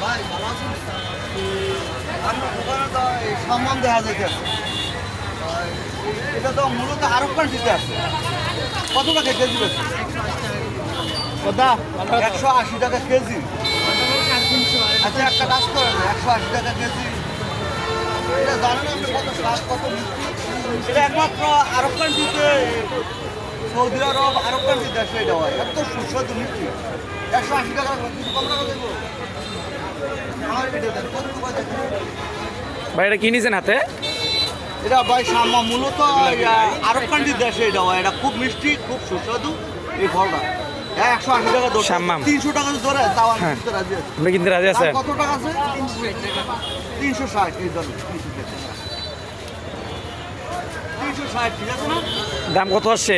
ভাই ভালো আছেন? আপনার দোকানে তো এই সামান দেখা যাইতেছে। এটা তো মূলত আরব কান্ট্রিতে আছে। কত টাকা কেজি বেশি? 180 টাকা কেজি। আচ্ছা একটা কাজ করেন, 180 টাকা কেজি। এটা জানেন আপনি কত স্বাদ, কত মিষ্টি? এটা একমাত্র আরব কান্ট্রিতে, সৌদি আরব, আরব কান্ট্রি দেশে এটা হয়। এত সুস্বাদু মিষ্টি। 180 টাকা, কিছু কম টাকা দেবো? আমার এটা দেন, কত টাকা দেবেন? ভাই এটা কি নিছেন হাতে? এটা ভাই সাম্মা মূলত আরব কান্ট্রির দেশে এটা হয়। এটা খুব মিষ্টি, খুব সুস্বাদু এই ফলটা। 180 টাকা ধরে, সাম্মাম। 300 টাকা ধরে তাও আমি হ্যাঁ। কিনতে রাজি আছি। আপনি কিনতে রাজি আছেন? আর কত টাকা আছে? 360 এই ধরুন, 360 ঠিক আছে না? দাম কত আসছে?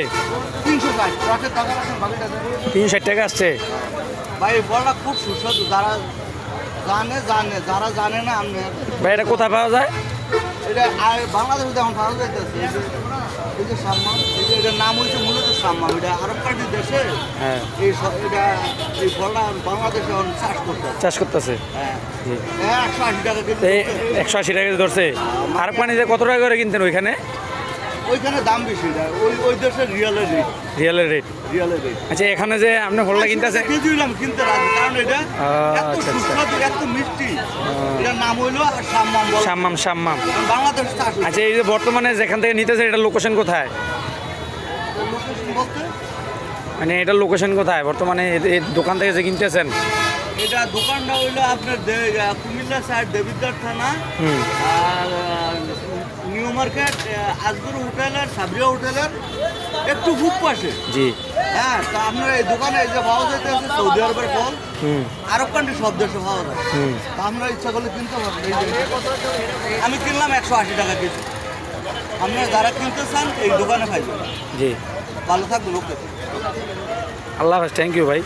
360 ট্রাকের টাকা রাখেন, বাকিটা দেন। 360 টাকা আসছে। ভাই এই ফলটা খুব সুস্বাদু। যারা জানে জানে, যারা জানে না আপনি। ভাই এটা কোথায় পাওয়া যায়? এটা আর বাংলাদেশে এখন পাওয়া যাইতেছে। এই যে সাম্মাম, এটার নাম হচ্ছে মূলত সাম্মাম। এটা আরব কান্ট্রির দেশে হ্যাঁ, এই ফলটা বাংলাদেশে এখন চাষ করতে হয়। চাষ করতেছে। হ্যাঁ, জি। 180 টাকা কেজি। তো এই 180 টাকা কেজি ধরছে। আর পানিতে কত টাকা করে কিনতেন ওইখানে? ওইখানে দাম বেশি দেয়, ওই দেশের রিয়ালের রেট। রিয়েলের রেট। রিয়ালের রেট আচ্ছা এখানে যে আপনি ফলটা কিনতেছে, কেজি হইলাম কিনতে রাজি, কারণ এটা এত আচ্ছা, আচ্ছা। সুস্বাদু, এত মিষ্টি। এটার নাম হইলো সাম্মাম বলে। সাম্মাম সাম্মাম। বাংলাদেশ চাষ হয়। আচ্ছা এই যে বর্তমানে যেখান থেকে নিতেছে এটা লোকেশন কোথায়? লোকেশন বলতে মানে এটার লোকেশন কোথায় বর্তমানে এই দোকান থেকে যে কিনতেছেন? এটা দোকানটা হইলো আপনার কুমিল্লা সাইড দেবিদ্বার থানা, হুম। আর নিউ মার্কেট, আজগুর হোটেলের, সাবরিয়া হোটেলের একটু বুক পাশে। জি। হ্যাঁ, তো আপনার এই দোকানে এই যে পাওয়া যাইতে আছে সৌদি আরবের ফল, হুম আরব কান্ট্রি সব দেশে পাওয়া যায়। হুম। তা আপনারা ইচ্ছা করলে কিনতে পারবেন। এই যে আমি কিনলাম 180 টাকা কেজি। আপনারা যারা কিনতে চান এই দোকানে পাইবেন। জি। ভালো থাকবেন, ওকে। আল্লাহ হাফেজ, থ্যাংক ইউ ভাই।